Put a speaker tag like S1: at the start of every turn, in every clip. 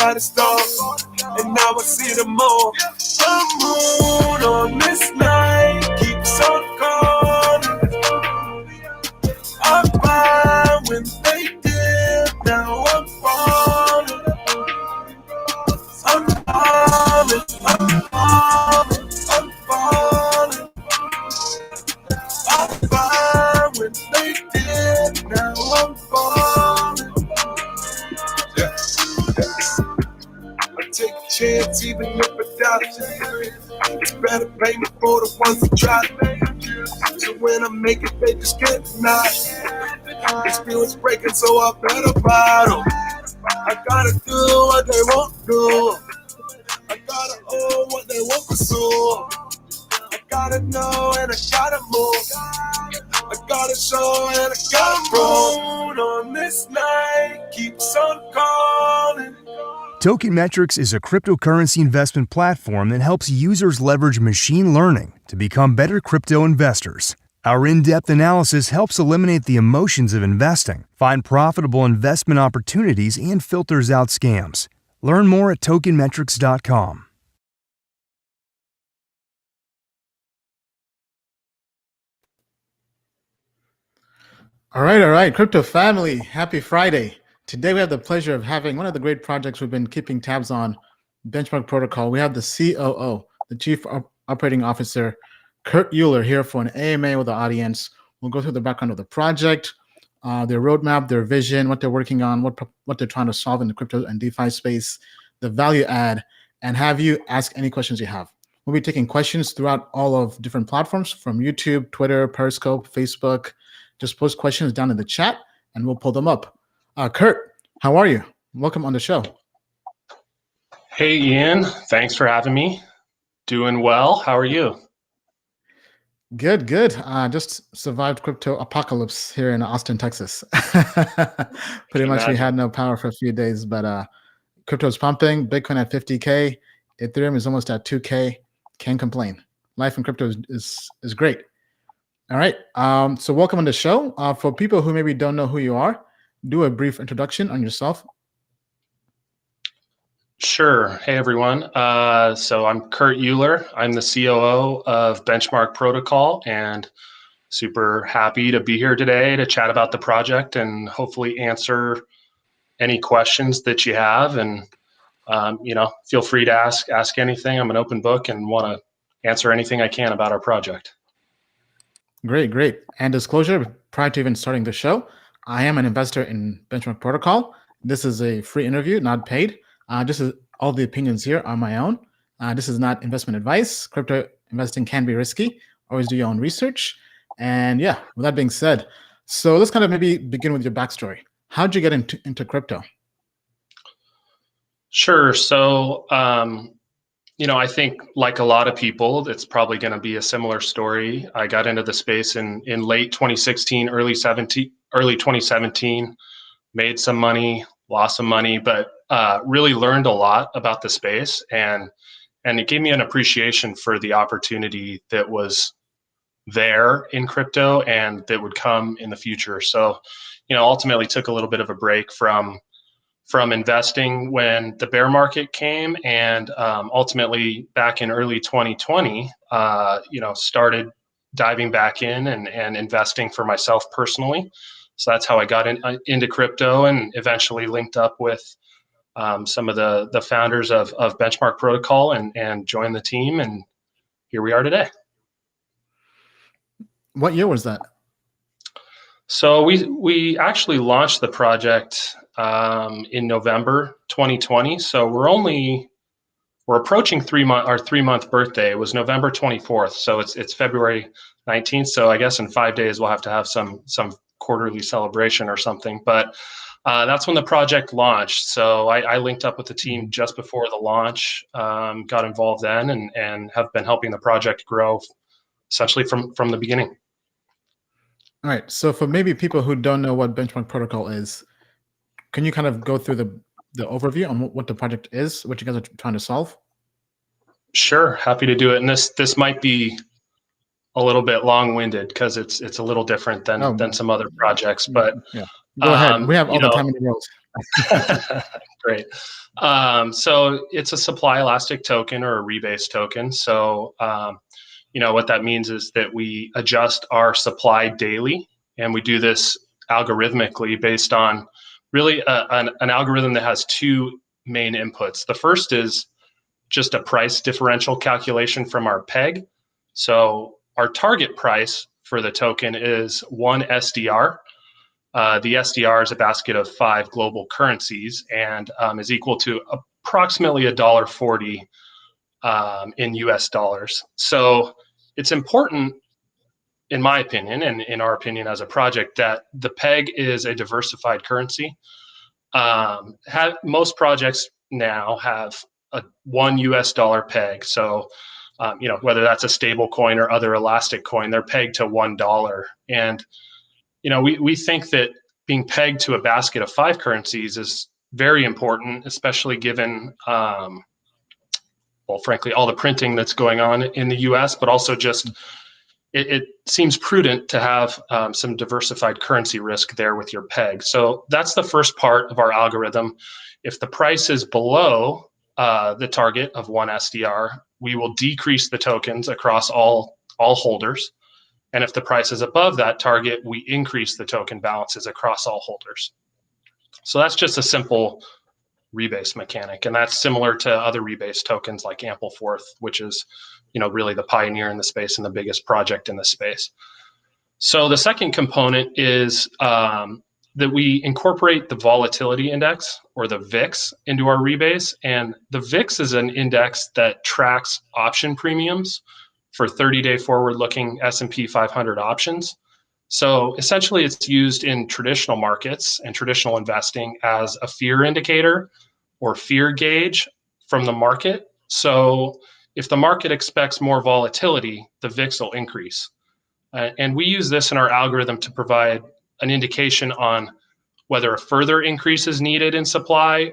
S1: shining star, and now I see the moon. The moon on this night keeps on calling. I'm fine when they did, now I'm falling. I'm falling, I'm falling, I'm falling. I'm fine when they did, now I'm falling. Yeah. I take a chance even if I doubt it. It's better pay me for the ones that try to. So when I make it, they just get denied. These feelings breaking, so I better bottle. I gotta do what they won't do. I gotta own what they won't pursue. I gotta know and I gotta move. I gotta show and I gotta roll. On this night keeps on calling.
S2: Token Metrics is a cryptocurrency investment platform that helps users leverage machine learning to become better crypto investors. Our in-depth analysis helps eliminate the emotions of investing, find profitable investment opportunities, and filters out scams. Learn more at tokenmetrics.com.
S3: All right, crypto family, happy Friday. Today we have the pleasure of having one of the great projects we've been keeping tabs on, Benchmark Protocol. We have the COO, the Chief Operating Officer, Kurt Uhler, here for an AMA with the audience. We'll go through the background of the project, their roadmap, their vision, what they're working on, what they're trying to solve in the crypto and DeFi space, the value add, and have you ask any questions you have. We'll be taking questions throughout all of different platforms from YouTube, Twitter, Periscope, Facebook. Just post questions down in the chat and we'll pull them up. Kurt, how are you? Welcome on the show.
S4: Hey, Ian. Thanks for having me. Doing well. How are you?
S3: Good. Just survived crypto apocalypse here in Austin, Texas. Pretty much we had no power for a few days, but crypto's pumping. Bitcoin at 50K. Ethereum is almost at 2K. Can't complain. Life in crypto is great. All right. So welcome on the show. For people who maybe don't know who you are, do a brief introduction on yourself.
S4: Sure. Hey, everyone. So I'm Kurt Uhler. I'm the COO of Benchmark Protocol and super happy to be here today to chat about the project and hopefully answer any questions that you have. And, feel free to ask anything. I'm an open book and want to answer anything I can about our project.
S3: Great. And disclosure, prior to even starting the show, I am an investor in Benchmark Protocol. This is a free interview, not paid. All the opinions here are my own. This is not investment advice. Crypto investing can be risky. Always do your own research. And yeah, with that being said, so let's kind of maybe begin with your backstory. How'd you get into crypto?
S4: Sure. So, I think like a lot of people, it's probably going to be a similar story. I got into the space in late 2016, early 2017, made some money, lost some money, but really learned a lot about the space. And it gave me an appreciation for the opportunity that was there in crypto and that would come in the future. So, ultimately took a little bit of a break from investing when the bear market came, and ultimately back in early 2020, started diving back in and investing for myself personally. So that's how I got into crypto and eventually linked up with some of the founders of Benchmark Protocol and joined the team. And here we are today.
S3: What year was that?
S4: So we actually launched the project in November 2020. So we're approaching our 3-month birthday. It was November 24th. So it's February 19th. So I guess in 5 days we'll have to have some quarterly celebration or something. But that's when the project launched. So I linked up with the team just before the launch, got involved then, and have been helping the project grow essentially from the beginning.
S3: All right. So for maybe people who don't know what Benchmark Protocol is, can you kind of go through the overview on what the project is, what you guys are trying to solve?
S4: Sure, happy to do it. And this might be a little bit long-winded because it's a little different than some other projects. But
S3: yeah, go ahead. We have all the time in the world.
S4: Great. So it's a supply elastic token or a rebase token. So, what that means is that we adjust our supply daily, and we do this algorithmically based on really an algorithm that has two main inputs. The first is just a price differential calculation from our peg. So our target price for the token is 1 SDR. The SDR is a basket of 5 global currencies and is equal to approximately $1.40 in US dollars. So it's important, in my opinion, and in our opinion as a project, that the peg is a diversified currency. Most projects now have a 1 US dollar peg. So, whether that's a stable coin or other elastic coin, they're pegged to $1. And, we think that being pegged to a basket of 5 currencies is very important, especially given, frankly, all the printing that's going on in the US, but also just it seems prudent to have some diversified currency risk there with your peg. So that's the first part of our algorithm. If the price is below the target of 1 SDR, we will decrease the tokens across all holders. And if the price is above that target, we increase the token balances across all holders. So that's just a simple rebase mechanic, and that's similar to other rebase tokens like Ampleforth, which is really the pioneer in the space and the biggest project in the space. So the second component is that we incorporate the volatility index, or the VIX, into our rebase. And the VIX is an index that tracks option premiums for 30-day forward-looking S&P 500 options. So essentially, it's used in traditional markets and traditional investing as a fear indicator or fear gauge from the market. So if the market expects more volatility, the VIX will increase. And we use this in our algorithm to provide an indication on whether a further increase is needed in supply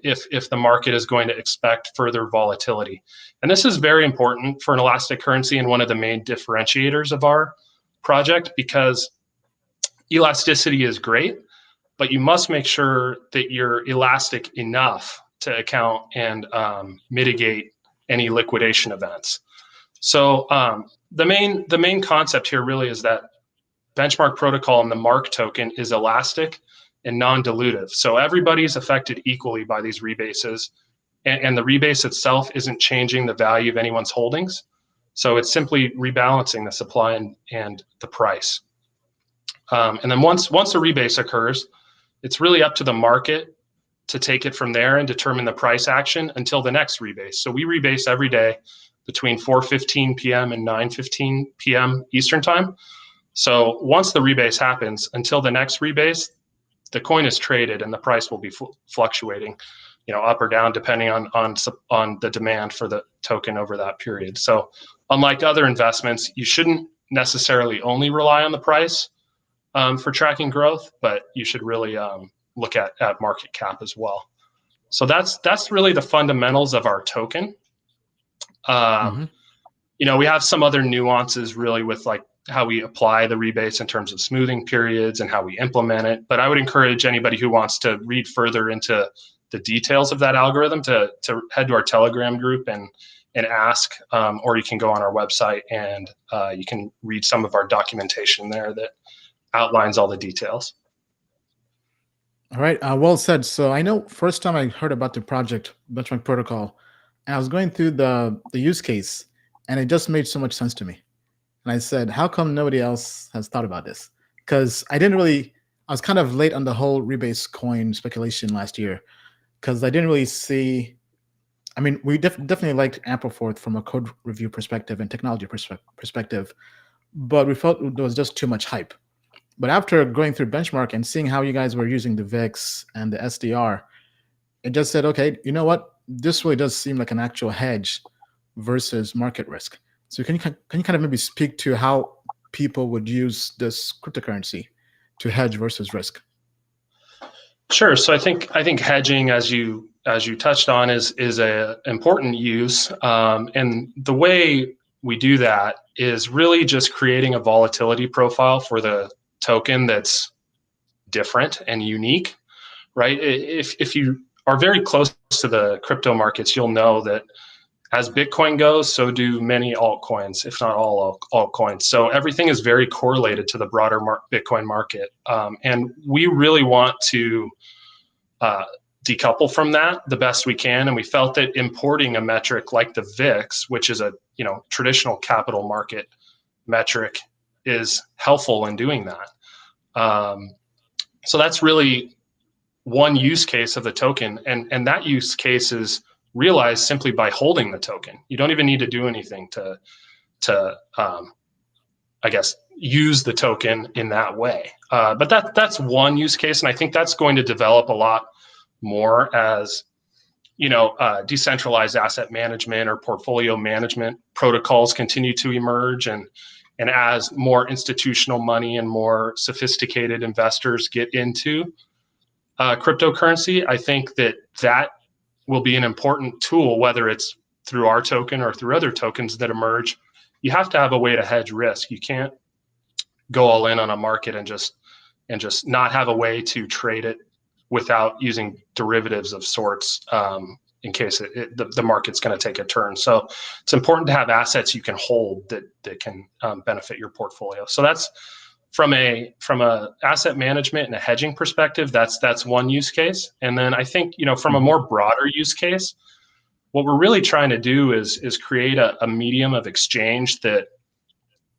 S4: if the market is going to expect further volatility. And this is very important for an elastic currency and one of the main differentiators of our project, because elasticity is great, but you must make sure that you're elastic enough to account and mitigate any liquidation events. So the main concept here really is that benchmark protocol and the MARK token is elastic and non-dilutive. So everybody's affected equally by these rebases, and the rebase itself isn't changing the value of anyone's holdings. So it's simply rebalancing the supply and the price. And then once a rebase occurs, it's really up to the market to take it from there and determine the price action until the next rebase. So we rebase every day between 4:15 p.m. and 9:15 p.m. Eastern time. So once the rebase happens, until the next rebase, the coin is traded and the price will be fluctuating, up or down depending on the demand for the token over that period. So unlike other investments, you shouldn't necessarily only rely on the price for tracking growth, but you should really look at market cap as well. So that's really the fundamentals of our token. We have some other nuances really with like how we apply the rebase in terms of smoothing periods and how we implement it. But I would encourage anybody who wants to read further into the details of that algorithm to head to our Telegram group and ask, or you can go on our website and you can read some of our documentation there that outlines all the details.
S3: All right, well said. So I know first time I heard about the project Benchmark Protocol, and I was going through the use case, and it just made so much sense to me. And I said, how come nobody else has thought about this? Because I was kind of late on the whole rebase coin speculation last year, because I didn't really see, I mean, we definitely liked Ampleforth from a code review perspective and technology perspective, but we felt there was just too much hype. But after going through Benchmark and seeing how you guys were using the VIX and the SDR, it just said, okay, you know what? This really does seem like an actual hedge versus market risk. So can you kind of maybe speak to how people would use this cryptocurrency to hedge versus risk?
S4: Sure. So I think hedging, as you touched on, is a important use, and the way we do that is really just creating a volatility profile for the token that's different and unique right? If you are very close to the crypto markets, you'll know that as Bitcoin goes, so do many altcoins, if not all altcoins. So everything is very correlated to the broader Bitcoin market. And we really want to decouple from that the best we can. And we felt that importing a metric like the VIX, which is a traditional capital market metric, is helpful in doing that. So that's really one use case of the token. And that use case is realized simply by holding the token. You don't even need to do anything to I guess, use the token in that way. But that's one use case. And I think that's going to develop a lot more as, decentralized asset management or portfolio management protocols continue to emerge. And as more institutional money and more sophisticated investors get into cryptocurrency, I think that will be an important tool, whether it's through our token or through other tokens that emerge. You have to have a way to hedge risk. You can't go all in on a market and just not have a way to trade it without using derivatives of sorts in case the market's going to take a turn. So it's important to have assets you can hold that can benefit your portfolio. So that's from a asset management and a hedging perspective, that's one use case. And then I think, from a more broader use case, what we're really trying to do is create a medium of exchange that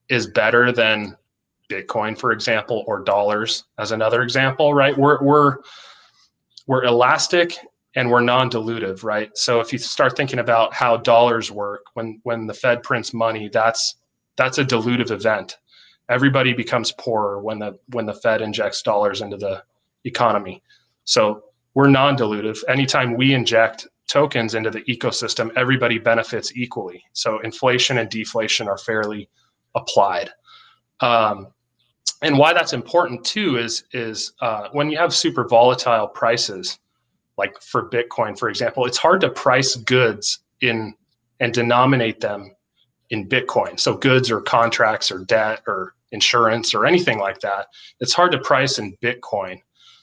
S4: is better than Bitcoin, for example, or dollars as another example, right? We're elastic and we're non-dilutive, right? So if you start thinking about how dollars work, when the Fed prints money, that's a dilutive event. Everybody becomes poorer when the Fed injects dollars into the economy. So we're non-dilutive. Anytime we inject tokens into the ecosystem, everybody benefits equally. So inflation and deflation are fairly applied. And why that's important too is when you have super volatile prices, like for Bitcoin, for example, it's hard to price goods in and denominate them in Bitcoin. So goods or contracts or debt or insurance or anything like that, it's hard to price in Bitcoin.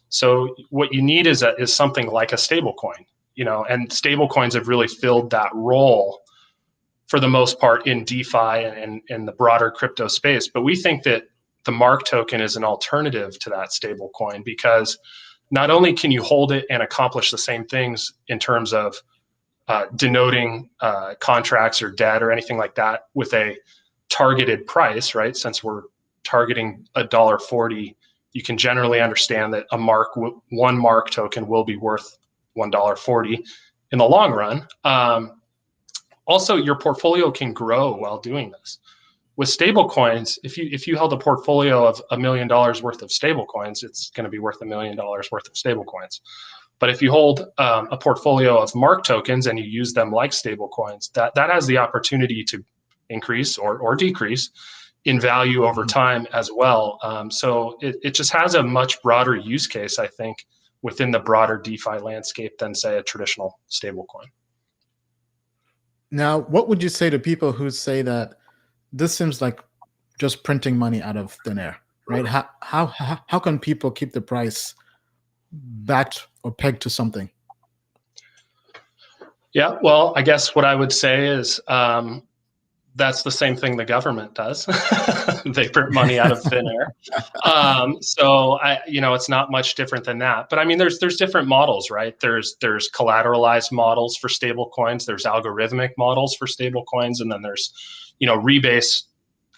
S4: So what you need is something like a stable coin, and stable coins have really filled that role for the most part in DeFi and the broader crypto space. But we think that the MARK token is an alternative to that stable coin, because not only can you hold it and accomplish the same things in terms of denoting contracts or debt or anything like that with a targeted price, right? Since we're targeting $1.40, you can generally understand that one MARK token will be worth $1.40 in the long run. Also, your portfolio can grow while doing this. With stable coins, if you held a portfolio of $1 million worth of stable coins, it's going to be worth $1 million worth of stable coins. But if you hold a portfolio of MARK tokens and you use them like stable coins, that has the opportunity to increase or decrease in value over time as well. So it just has a much broader use case, I think, within the broader DeFi landscape than, say, a traditional stable coin.
S3: Now, what would you say to people who say that this seems like just printing money out of thin air, right? How can people keep the price backed or pegged to something?
S4: Yeah, well, I guess what I would say is that's the same thing the government does. They print money out of thin air. So it's not much different than that. But I mean, there's different models, right? There's collateralized models for stable coins. There's algorithmic models for stable coins, and then there's rebase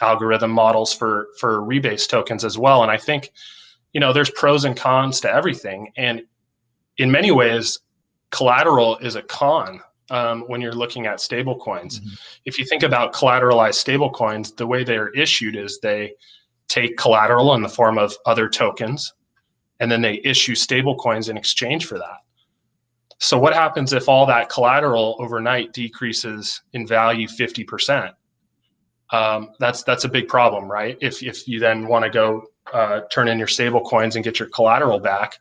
S4: algorithm models for rebase tokens as well. And I think there's pros and cons to everything. And in many ways, collateral is a con. When you're looking at stable coins. Mm-hmm. If you think about collateralized stable coins, the way they're issued is they take collateral in the form of other tokens, and then they issue stable coins in exchange for that. So what happens if all that collateral overnight decreases in value 50%? That's a big problem, right? If you then want to go turn in your stable coins and get your collateral back,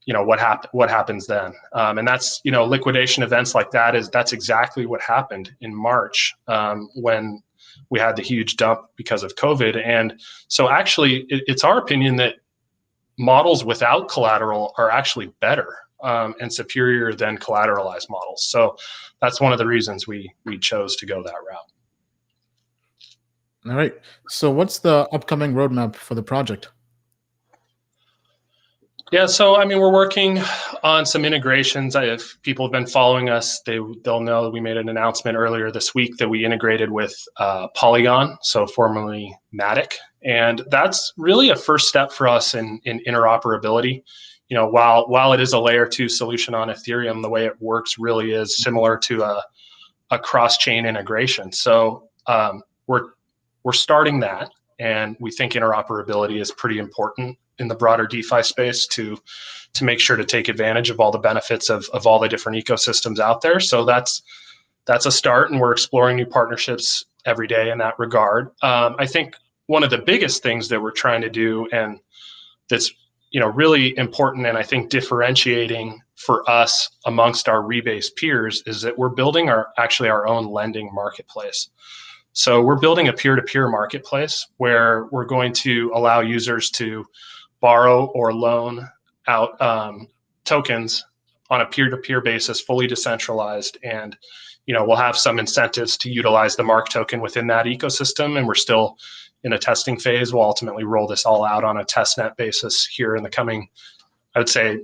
S4: what happens then? And that's, liquidation events like that's exactly what happened in March when we had the huge dump because of COVID. And so actually it's our opinion that models without collateral are actually better and superior than collateralized models. So that's one of the reasons we chose to go that route.
S3: All right. So what's the upcoming roadmap for the project?
S4: Yeah, so I mean, we're working on some integrations. If people have been following us, they'll know we made an announcement earlier this week that we integrated with Polygon, so formerly Matic, and that's really a first step for us in interoperability. You know, while it is a layer 2 solution on Ethereum, the way it works really is similar to a cross-chain integration. So we're starting that, and we think interoperability is pretty important in the broader DeFi space to make sure to take advantage of all the benefits of all the different ecosystems out there. So that's a start, and we're exploring new partnerships every day in that regard. I think one of the biggest things that we're trying to do, and that's really important, and I think differentiating for us amongst our rebase peers, is that we're building our own lending marketplace. So we're building a peer-to-peer marketplace where we're going to allow users to borrow or loan out tokens on a peer-to-peer basis, fully decentralized. And we'll have some incentives to utilize the Mark token within that ecosystem. And we're still in a testing phase. We'll ultimately roll this all out on a testnet basis here in the coming, I would say,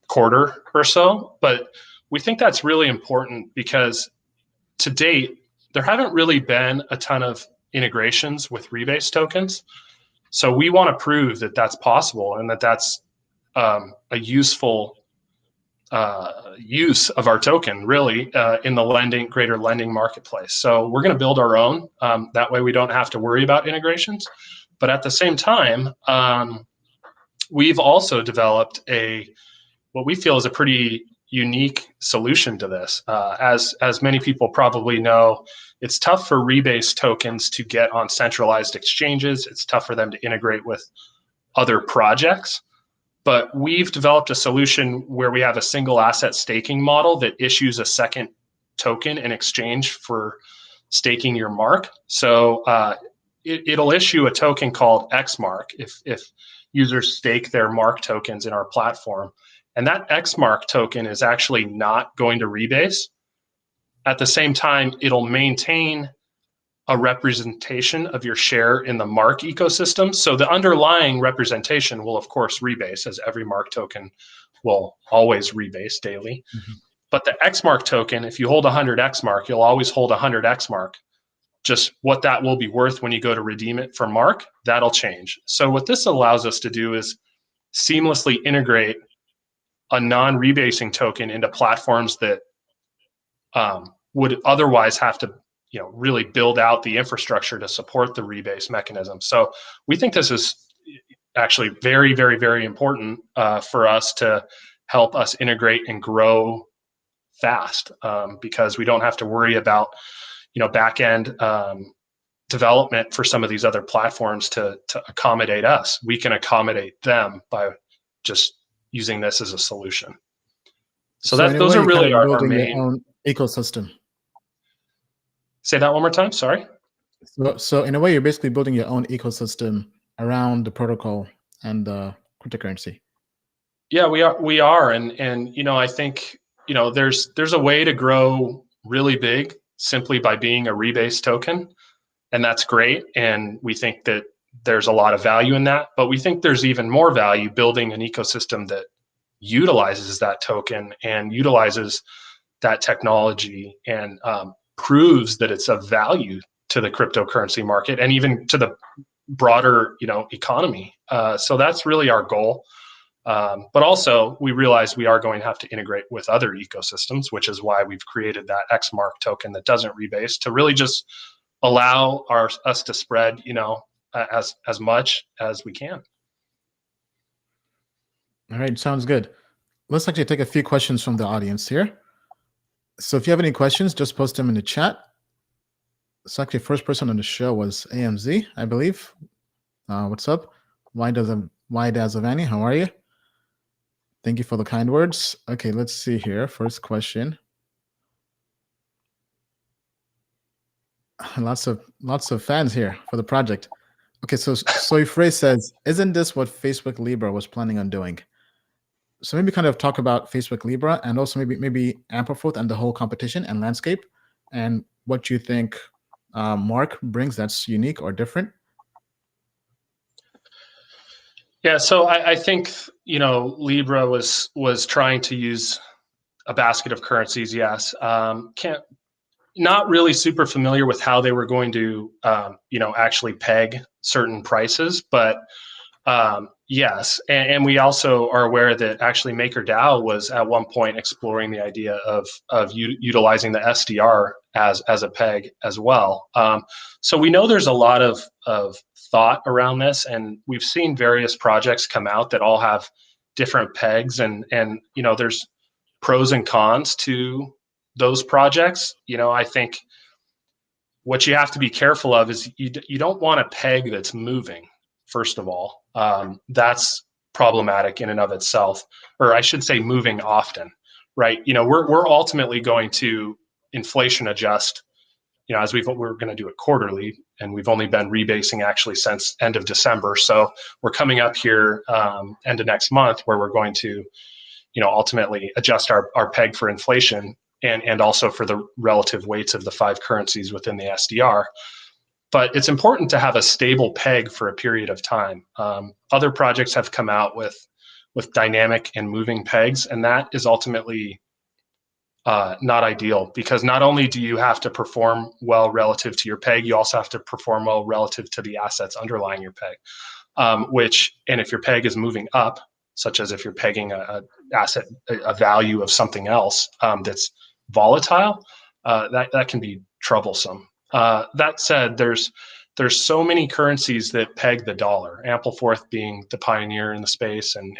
S4: quarter or so. But we think that's really important because to date, there haven't really been a ton of integrations with rebase tokens. So we want to prove that that's possible and that that's a useful use of our token, really, in the greater lending marketplace. So we're going to build our own. That way we don't have to worry about integrations. But at the same time, we've also developed what we feel is a pretty unique solution to this. As many people probably know, it's tough for rebase tokens to get on centralized exchanges. It's tough for them to integrate with other projects. But we've developed a solution where we have a single asset staking model that issues a second token in exchange for staking your mark. So it'll issue a token called XMark if users stake their mark tokens in our platform. And that XMark token is actually not going to rebase. At the same time, it'll maintain a representation of your share in the mark ecosystem. So the underlying representation will, of course, rebase, as every mark token will always rebase daily. Mm-hmm. But the XMark token, if you hold 100 XMark, you'll always hold 100 XMark. Just what that will be worth when you go to redeem it for mark, that'll change. So what this allows us to do is seamlessly integrate a non-rebasing token into platforms that would otherwise have to really build out the infrastructure to support the rebase mechanism. So we think this is actually very, very, very important for us to help us integrate and grow fast because we don't have to worry about back-end development for some of these other platforms to accommodate us. We can accommodate them by just using this as a solution. So those are really our main
S3: your own ecosystem.
S4: Say that one more time. Sorry.
S3: So in a way, you're basically building your own ecosystem around the protocol and the cryptocurrency.
S4: Yeah, we are, and I think there's a way to grow really big simply by being a rebase token, and that's great. And we think that there's a lot of value in that, but we think there's even more value building an ecosystem that utilizes that token and utilizes that technology and proves that it's of value to the cryptocurrency market and even to the broader economy. So that's really our goal. But also we realize we are going to have to integrate with other ecosystems, which is why we've created that XMark token that doesn't rebase to really just allow us to spread as much as we can.
S3: All right, sounds good. Let's actually take a few questions from the audience here. So if you have any questions, just post them in the chat. So actually, first person on the show was AMZ, I believe. What's up? Why does Avani? How are you? Thank you for the kind words. Okay, let's see here. First question. Lots of fans here for the project. Okay, so Soifrey says, isn't this what Facebook Libra was planning on doing? So maybe kind of talk about Facebook Libra and also maybe Amperforth and the whole competition and landscape and what you think Mark brings that's unique or different.
S4: Yeah, so I think Libra was trying to use a basket of currencies. Yes, not really super familiar with how they were going to actually peg certain prices, but yes, and we also are aware that actually MakerDAO was at one point exploring the idea of utilizing the SDR as a peg as well. So we know there's a lot of thought around this, and we've seen various projects come out that all have different pegs, and there's pros and cons to those projects. I think what you have to be careful of is you don't want a peg that's moving. First of all, that's problematic in and of itself, or I should say, moving often, right? We're ultimately going to inflation adjust. As we're going to do it quarterly, and we've only been rebasing actually since end of December. So we're coming up here end of next month where we're going to, ultimately adjust our peg for inflation and also for the relative weights of the 5 currencies within the SDR. But it's important to have a stable peg for a period of time. Other projects have come out with dynamic and moving pegs, and that is ultimately not ideal, because not only do you have to perform well relative to your peg, you also have to perform well relative to the assets underlying your peg. And if your peg is moving up, such as if you're pegging a value of something else that's volatile, that can be troublesome. That said, there's so many currencies that peg the dollar. Amperforth being the pioneer in the space, and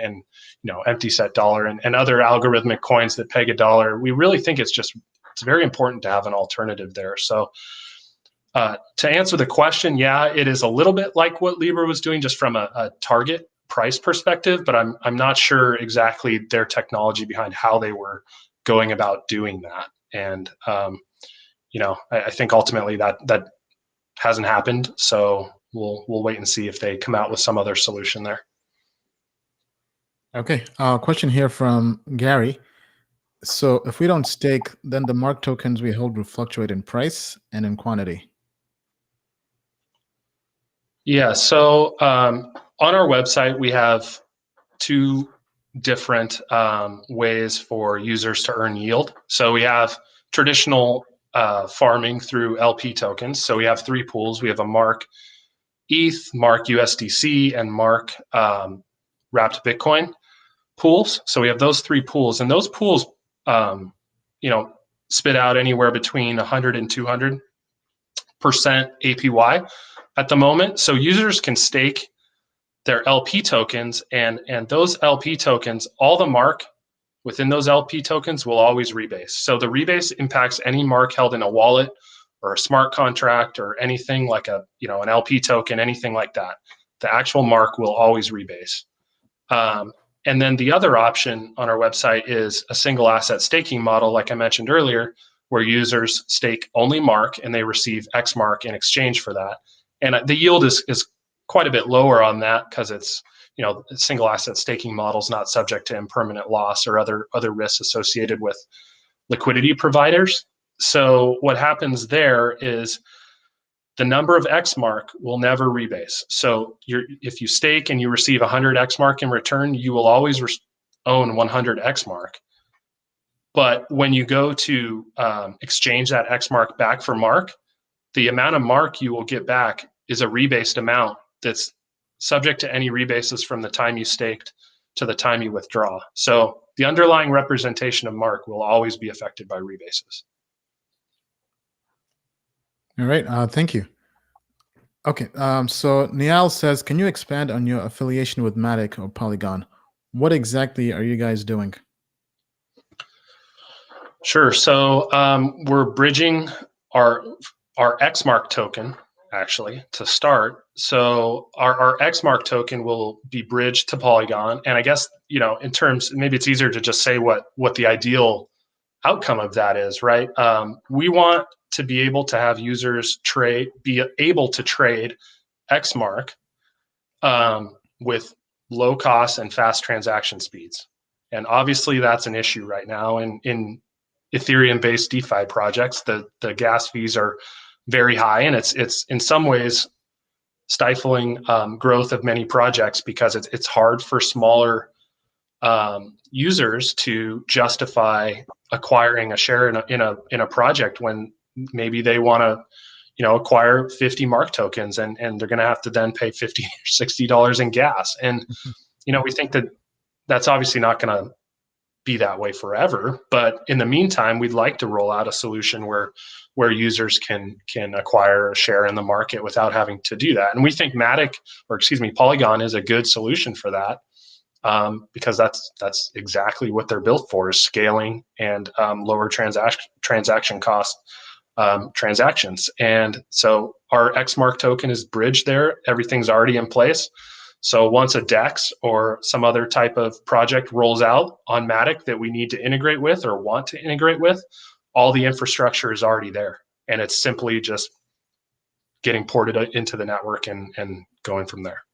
S4: empty set dollar and other algorithmic coins that peg a dollar. We really think it's very important to have an alternative there. So to answer the question, yeah, it is a little bit like what Libra was doing, just from a target price perspective, but I'm not sure exactly their technology behind how they were going about doing that. And I think ultimately that hasn't happened. So we'll wait and see if they come out with some other solution there.
S3: Okay, question here from Gary. So if we don't stake, then the mark tokens we hold will fluctuate in price and in quantity.
S4: Yeah, so on our website, we have 2 different ways for users to earn yield. So we have traditional farming through LP tokens. So we have 3 pools. We have a Mark ETH, Mark USDC, and Mark Wrapped Bitcoin pools. So we have those 3 pools, and those pools, spit out anywhere between 100 and 200% APY at the moment. So users can stake their LP tokens, and those LP tokens, all the mark within those LP tokens will always rebase. So the rebase impacts any mark held in a wallet or a smart contract or anything like an LP token, anything like that. The actual mark will always rebase. And then the other option on our website is a single asset staking model, like I mentioned earlier, where users stake only mark and they receive X mark in exchange for that. And the yield is quite a bit lower on that, because it's single asset staking models not subject to impermanent loss or other risks associated with liquidity providers. So what happens there is the number of X mark will never rebase. So if you stake and you receive 100 X mark in return, you will always own 100 X mark. But when you go to exchange that X mark back for mark, the amount of mark you will get back is a rebased amount that's subject to any rebases from the time you staked to the time you withdraw. So the underlying representation of mark will always be affected by rebases.
S3: All right, thank you. Okay, so Niall says, can you expand on your affiliation with Matic or Polygon? What exactly are you guys doing?
S4: Sure. So we're bridging our XMark token, actually, to start. So our XMark token will be bridged to Polygon. And I guess, in terms, maybe it's easier to just say what the ideal outcome of that is, right? We want to be able to have users be able to trade XMark with low cost and fast transaction speeds. And obviously that's an issue right now in Ethereum-based DeFi projects. The gas fees are very high, and it's in some ways stifling growth of many projects because it's hard for smaller users to justify acquiring a share in a project when maybe they want to acquire 50 mark tokens and they're going to have to then pay $50 or $60 in gas. And we think that that's obviously not going to be that way forever, but in the meantime we'd like to roll out a solution where users can acquire a share in the market without having to do that. And we think Polygon is a good solution for that, because that's exactly what they're built for, is scaling and lower transaction cost transactions. And so our XMark token is bridged there. Everything's already in place. So once a DEX or some other type of project rolls out on Matic that we need to integrate with or want to integrate with, all the infrastructure is already there. And it's simply just getting ported into the network and going from there.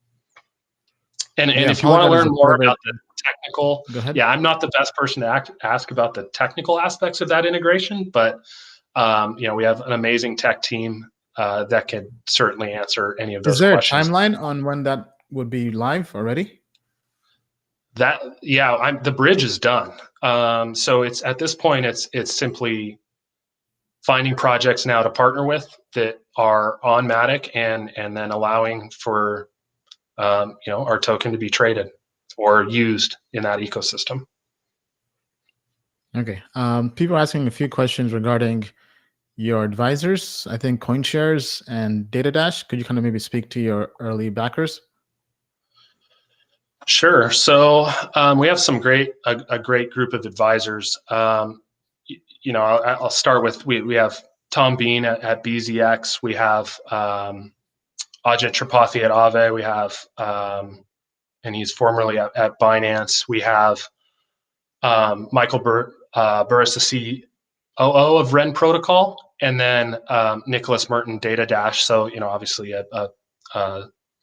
S4: And if you want to learn more about the technical, I'm not the best person to ask about the technical aspects of that integration, but we have an amazing tech team that can certainly answer any of those questions.
S3: Is there a timeline on when that would be live already?
S4: The bridge is done. So it's at this point, it's simply finding projects now to partner with that are on Matic and then allowing for our token to be traded or used in that ecosystem.
S3: Okay. People are asking a few questions regarding your advisors. I think CoinShares and DataDash. Could you kind of maybe speak to your early backers?
S4: Sure. So we have a great group of advisors. I'll start with we have Tom Bean at BZX. We have Ajit Tripathi at Aave. We have and he's formerly at Binance. We have Michael Burris, the COO of Ren Protocol, and then Nicholas Merton, DataDash. So obviously a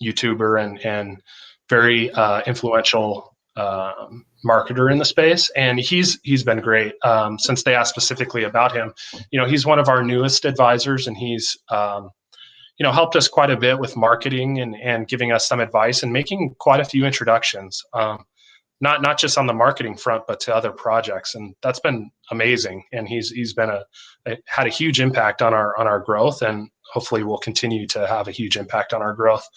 S4: YouTuber and very influential marketer in the space, and he's been great. Since they asked specifically about him, he's one of our newest advisors, and he's helped us quite a bit with marketing and giving us some advice and making quite a few introductions, not just on the marketing front, but to other projects, and that's been amazing. And he's been had a huge impact on our growth, and hopefully will continue to have a huge impact on our growth.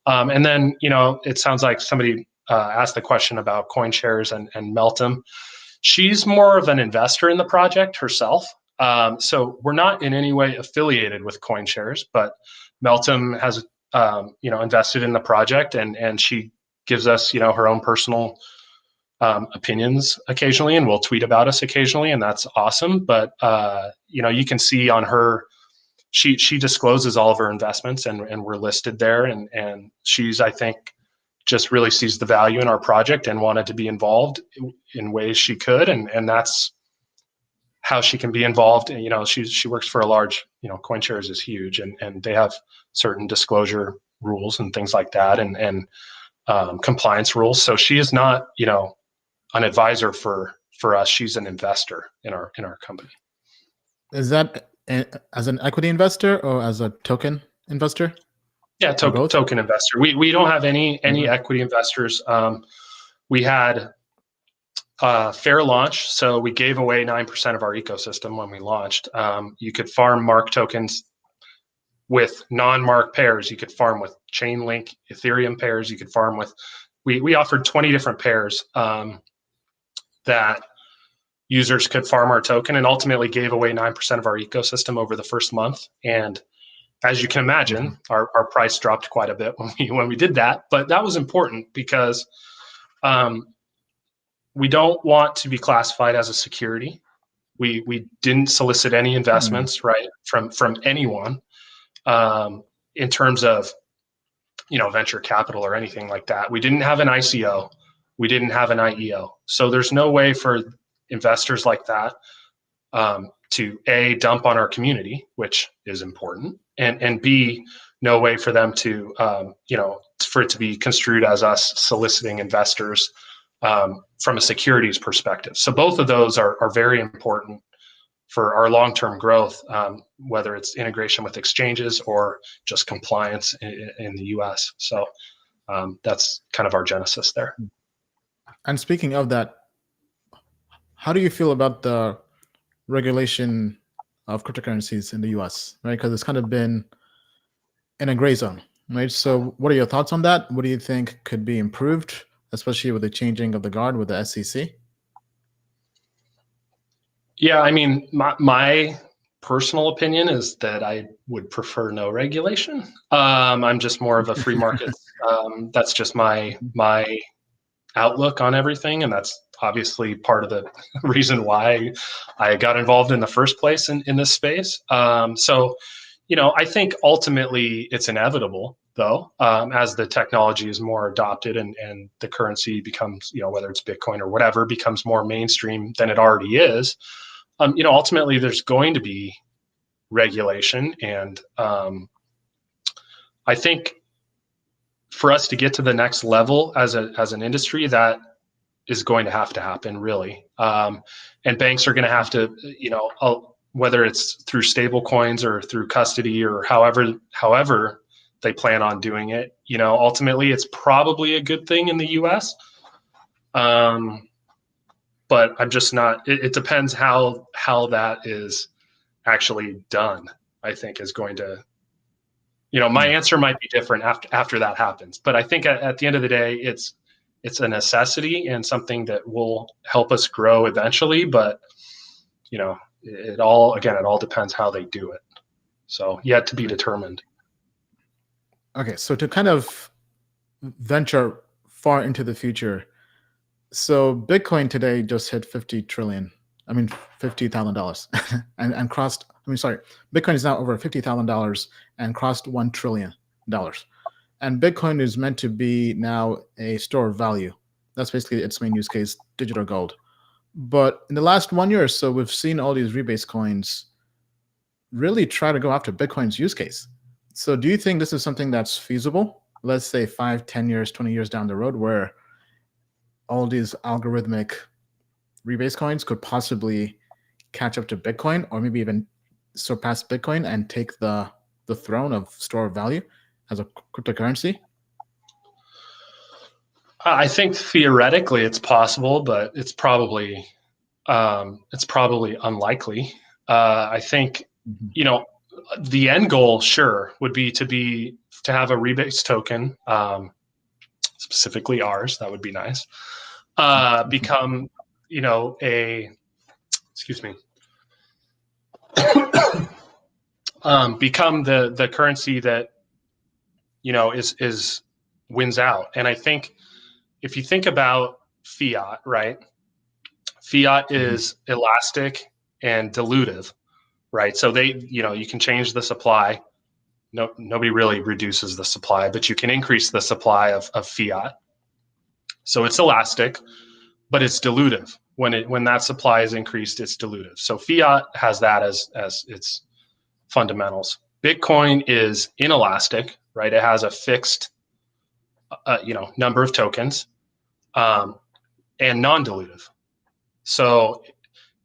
S4: And then, it sounds like somebody asked the question about CoinShares and Meltem. She's more of an investor in the project herself. So we're not in any way affiliated with CoinShares, but Meltem has, invested in the project, and she gives us, her own personal opinions occasionally, and will tweet about us occasionally, and that's awesome. But, you can see on her, she discloses all of her investments, and we're listed there. And she's, I think, just really sees the value in our project and wanted to be involved in ways she could. And that's how she can be involved. And, she works for a large, CoinShares is huge, and they have certain disclosure rules and things like that, and compliance rules. So she is not, an advisor for us. She's an investor in our company.
S3: Is that as an equity investor or as a token investor?
S4: Yeah, token investor. We don't have any equity investors. We had a fair launch, so we gave away 9% of our ecosystem when we launched. You could farm mark tokens with non-mark pairs. You could farm with Chainlink Ethereum pairs. You could farm with. We offered 20 different pairs that users could farm our token, and ultimately gave away 9% of our ecosystem over the first month. And as you can imagine, our price dropped quite a bit when we did that. But that was important because we don't want to be classified as a security. We didn't solicit any investments, right, from anyone in terms of venture capital or anything like that. We didn't have an ICO. We didn't have an IEO. So there's no way for investors like that to A, dump on our community, which is important, and B, no way for them to, for it to be construed as us soliciting investors from a securities perspective. So both of those are very important for our long-term growth, whether it's integration with exchanges or just compliance in the US. So that's kind of our genesis there.
S3: And speaking of that, how do you feel about the regulation of cryptocurrencies in the US, right? Because it's kind of been in a gray zone, right? So what are your thoughts on that? What do you think could be improved, especially with the changing of the guard with the SEC?
S4: Yeah, I mean, my personal opinion is that I would prefer no regulation. I'm just more of a free market. That's just my outlook on everything, and that's obviously part of the reason why I got involved in the first place in this space. So, I think ultimately it's inevitable, though, as the technology is more adopted and the currency becomes, whether it's Bitcoin or whatever, becomes more mainstream than it already is. Ultimately there's going to be regulation, and I think for us to get to the next level as an industry, that is going to happen, really. And banks are going to have to, whether it's through stable coins or through custody or however they plan on doing it, ultimately it's probably a good thing in the US. But I'm just not, it depends how that is actually done, I think is going to, my answer might be different after that happens. But I think at the end of the day, it's a necessity and something that will help us grow eventually. But, it all depends how they do it. So yet to be determined.
S3: Okay, so to kind of venture far into the future, so Bitcoin today just hit $50,000 and crossed. Bitcoin is now over $50,000 and crossed $1 trillion. And Bitcoin is meant to be now a store of value. That's basically its main use case, digital gold. But in the last 1 year or so, we've seen all these rebase coins really try to go after Bitcoin's use case. So do you think this is something that's feasible? Let's say 5, 10 years, 20 years down the road, where all these algorithmic rebase coins could possibly catch up to Bitcoin, or maybe even surpass Bitcoin and take the throne of store of value as a cryptocurrency?
S4: I think theoretically it's possible, but it's probably unlikely. I think, the end goal, sure, would be to have a rebase token, specifically ours. That would be nice. Become, become the currency that, is wins out. And I think if you think about fiat, right? Fiat is elastic and dilutive, right? So you can change the supply. Nobody really reduces the supply, but you can increase the supply of fiat. So it's elastic, but it's dilutive. When that supply is increased, it's dilutive. So fiat has that as its fundamentals. Bitcoin is inelastic, right? It has a fixed, number of tokens, and non-dilutive. So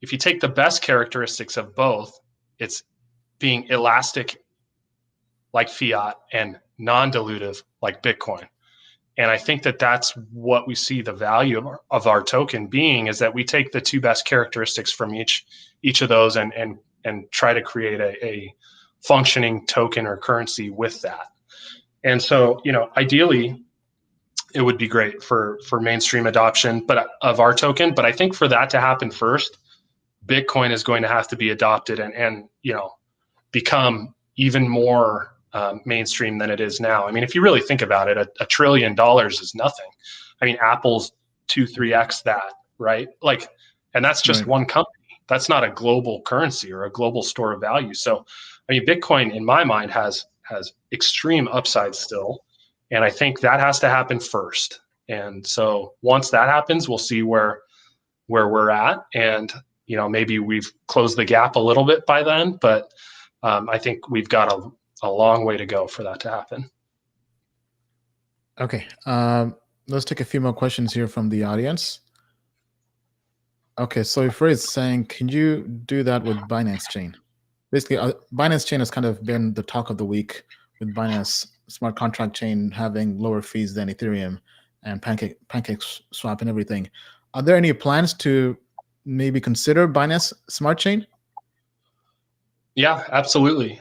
S4: if you take the best characteristics of both, it's being elastic like fiat and non-dilutive like Bitcoin. And I think that's what we see the value of our token being, is that we take the two best characteristics from each of those and try to create a functioning token or currency with that. And so, ideally, it would be great for mainstream adoption, of our token. But I think for that to happen first, Bitcoin is going to have to be adopted and become even more mainstream than it is now. I mean, if you really think about it, $1 trillion is nothing. I mean, Apple's 2-3x that, right? And that's just one company. That's not a global currency or a global store of value. So, I mean, Bitcoin, in my mind, has extreme upside still. And I think that has to happen first. And so once that happens, we'll see where we're at. And, maybe we've closed the gap a little bit by then, but I think we've got a long way to go for that to happen.
S3: Okay. Let's take a few more questions here from the audience. Okay, so if is saying, can you do that with Binance Chain? Basically, Binance Chain has kind of been the talk of the week, with Binance smart contract chain having lower fees than Ethereum and Pancake Swap and everything. Are there any plans to maybe consider Binance Smart Chain?
S4: Yeah, absolutely.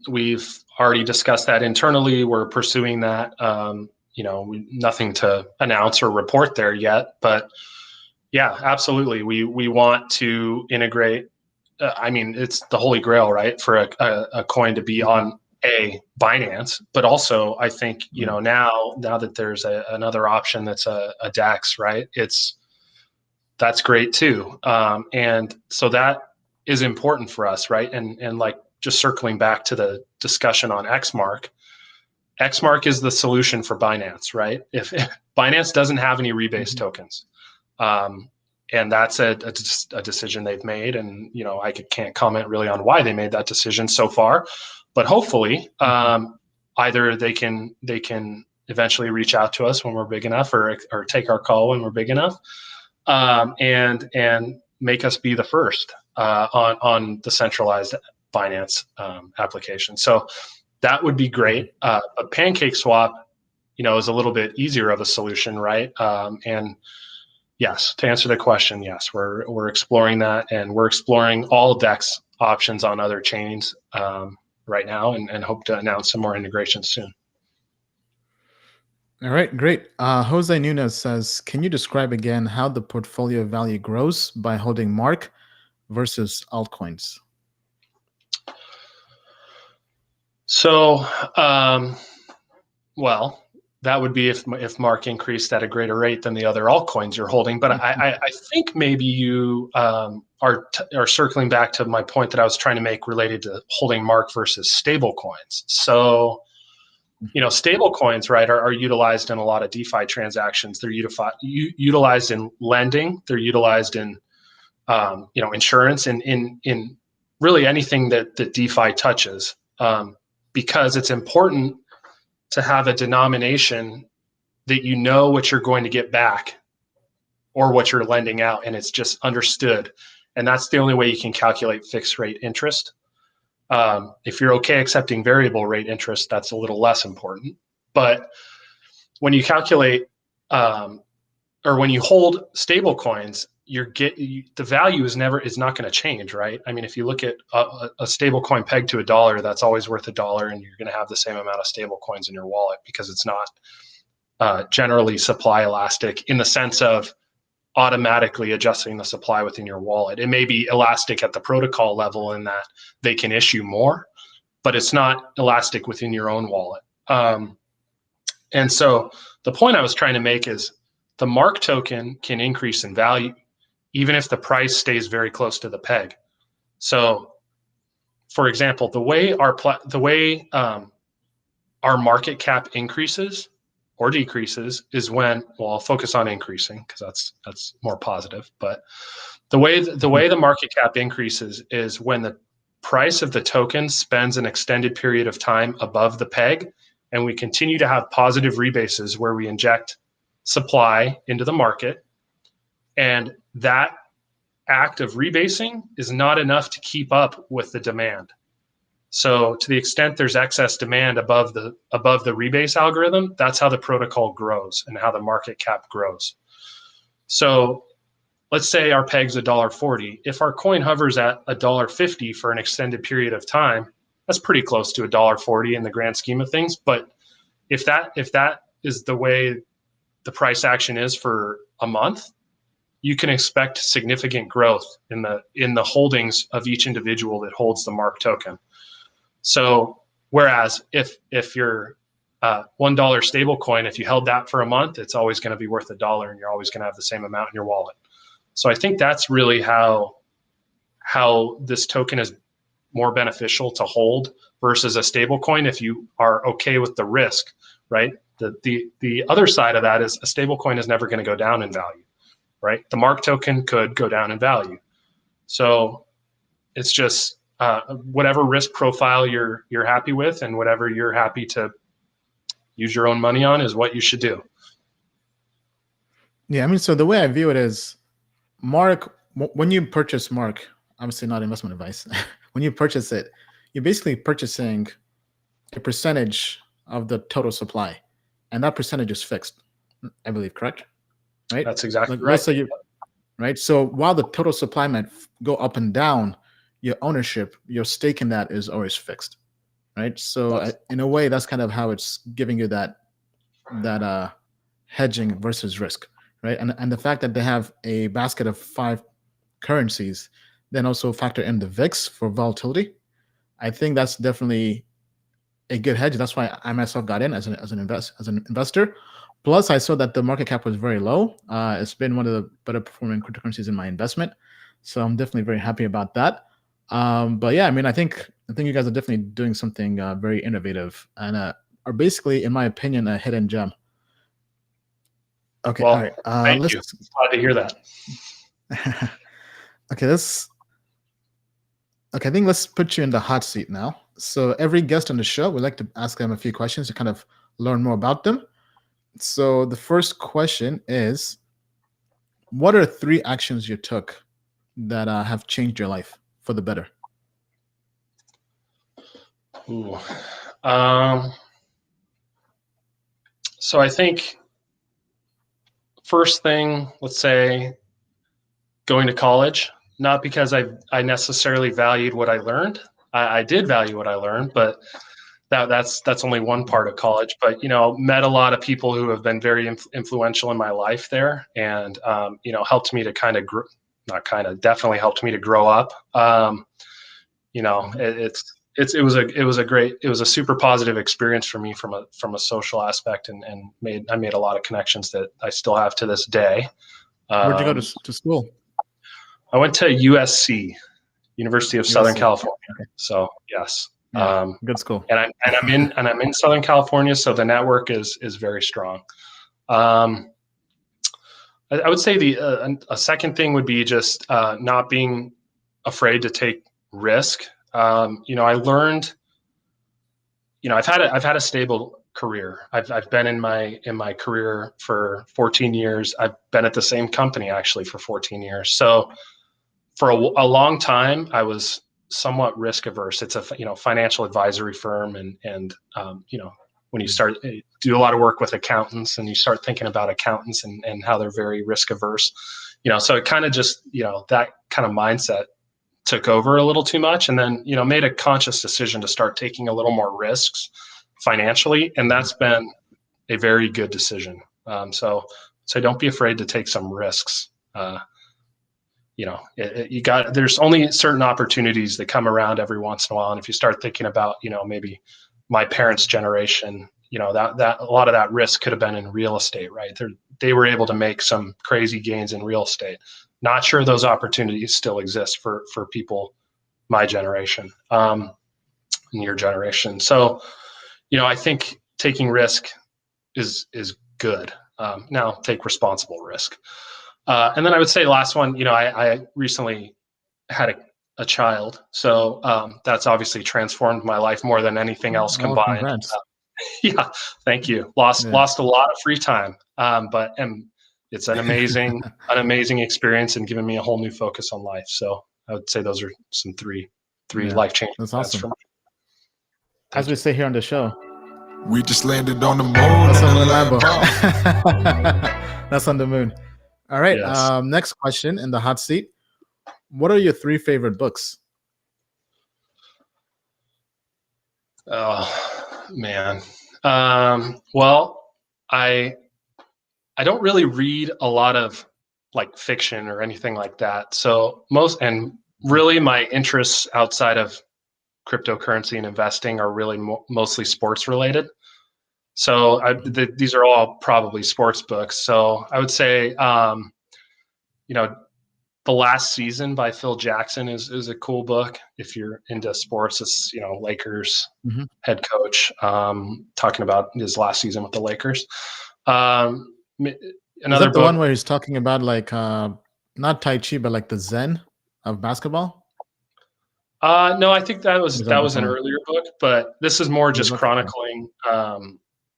S4: We've already discussed that internally. We're pursuing that. Nothing to announce or report there yet, but yeah, absolutely. We want to integrate. It's the holy grail, right? For a coin to be on a Binance, but also I think now that there's another option that's a DEX, right? That's great too, and so that is important for us, right? And like just circling back to the discussion on XMark is the solution for Binance, right? If Binance doesn't have any rebase tokens, and that's a decision they've made, and I can't comment really on why they made that decision so far, but hopefully either they can eventually reach out to us when we're big enough, or take our call when we're big enough, and make us be the first on the centralized Binance application. So that would be great. But Pancake Swap, is a little bit easier of a solution, right? And yes, to answer the question, yes, we're exploring that, and we're exploring all DEX options on other chains right now, and hope to announce some more integrations soon.
S3: All right, great. Jose Nunez says, can you describe again how the portfolio value grows by holding Mark versus altcoins?
S4: So, well, that would be if Mark increased at a greater rate than the other altcoins you're holding. But I think maybe you are circling back to my point that I was trying to make related to holding Mark versus stable coins. So, stable coins, right, are utilized in a lot of DeFi transactions. They're utilized in lending. They're utilized in insurance, and in really anything that DeFi touches, because it's important to have a denomination that what you're going to get back or what you're lending out, and it's just understood. And that's the only way you can calculate fixed rate interest. If you're okay accepting variable rate interest, that's a little less important. But when you calculate or when you hold stable coins, the value is not going to change, right? I mean, if you look at a stable coin pegged to $1, that's always worth $1, and you're going to have the same amount of stable coins in your wallet, because it's not generally supply elastic in the sense of automatically adjusting the supply within your wallet. It may be elastic at the protocol level in that they can issue more, but it's not elastic within your own wallet. And so the point I was trying to make is the Mark token can increase in value even if the price stays very close to the peg. So, for example, the way our market cap increases or decreases is when, well, I'll focus on increasing because that's more positive. But the way the market cap increases is when the price of the token spends an extended period of time above the peg, and we continue to have positive rebases where we inject supply into the market, and that act of rebasing is not enough to keep up with the demand. So to the extent there's excess demand above the rebase algorithm, that's how the protocol grows and how the market cap grows. So let's say our peg's $1.40. If our coin hovers at $1.50 for an extended period of time, that's pretty close to $1.40 in the grand scheme of things. But if that is the way the price action is for a month, you can expect significant growth in the holdings of each individual that holds the Mark token. So whereas if you're $1 stable coin, if you held that for a month, it's always going to be worth $1, and you're always going to have the same amount in your wallet. So I think that's really how this token is more beneficial to hold versus a stable coin if you are okay with the risk, right? The other side of that is a stable coin is never going to go down in value, right? The Mark token could go down in value. So it's just whatever risk profile you're happy with, and whatever you're happy to use your own money on is what you should do.
S3: Yeah, I mean, so the way I view it is, Mark, when you purchase Mark, obviously not investment advice, when you purchase it, you're basically purchasing a percentage of the total supply, and that percentage is fixed, I believe, correct? Right?
S4: That's exactly
S3: Like,
S4: right.
S3: let's say you, right? So while the total supply might go up and down, your ownership, your stake in that is always fixed, right? So in a way, that's kind of how it's giving you that hedging versus risk, right? And the fact that they have a basket of 5 currencies, then also factor in the VIX for volatility. I think that's definitely a good hedge. That's why I myself got in as an investor. Plus, I saw that the market cap was very low. It's been one of the better performing cryptocurrencies in my investment, so I'm definitely very happy about that. But yeah, I mean, I think you guys are definitely doing something very innovative and are basically, in my opinion, a hidden gem. Okay,
S4: Well,
S3: all right.
S4: thank you. Glad to hear that.
S3: Okay, I think let's put you in the hot seat now. So every guest on the show, we like to ask them a few questions to kind of learn more about them. So the first question is, what are 3 actions you took that have changed your life for the better?
S4: Ooh. So I think first thing, let's say, going to college, not because I necessarily valued what I learned. I did value what I learned, but that's only one part of college. But met a lot of people who have been very influential in my life there, and helped me to definitely helped me to grow up. It was a super positive experience for me from a social aspect, and I made a lot of connections that I still have to this day.
S3: Where'd you go to school?
S4: I went to USC, University of Southern California.
S3: Okay.
S4: So yes,
S3: good school.
S4: And I'm in Southern California, so the network is very strong. I would say a second thing would be just not being afraid to take risk. I learned. I've had a stable career. I've been in my career for 14 years. I've been at the same company actually for 14 years. So for a long time, I was somewhat risk averse. It's a financial advisory firm, and when you start do a lot of work with accountants, and you start thinking about accountants and how they're very risk averse, so it kind of just that kind of mindset took over a little too much, and then made a conscious decision to start taking a little more risks financially, and that's been a very good decision. So don't be afraid to take some risks. There's only certain opportunities that come around every once in a while, and if you start thinking about maybe my parents' generation, that a lot of that risk could have been in real estate, right? They were able to make some crazy gains in real estate. Not sure those opportunities still exist for people my generation, and your generation. So I think taking risk is good. Now take responsible risk. And then I would say last one, I recently had a child, so that's obviously transformed my life more than anything else combined. Yeah, thank you. Lost a lot of free time, but it's an amazing experience and given me a whole new focus on life. So I would say those are some three life-changing
S3: events.
S4: That's
S3: awesome. As we say here on the show,
S1: we just landed on the moon.
S3: That's on the Lambo. That's on the moon. All right.
S4: Yes.
S3: Next question in the hot seat. What are your 3 favorite books?
S4: Oh man. Well, I don't really read a lot of like fiction or anything like that. So really my interests outside of cryptocurrency and investing are really mostly sports related. So these are all probably sports books. So I would say, The Last Season by Phil Jackson is a cool book. If you're into sports, it's, Lakers head coach, talking about his last season with the Lakers.
S3: Another book, the one where he's talking about like, not Tai Chi, but like the Zen of basketball?
S4: No, I think that
S3: Is
S4: was
S3: that
S4: an
S3: different?
S4: earlier book, but this is more just
S3: Okay.
S4: chronicling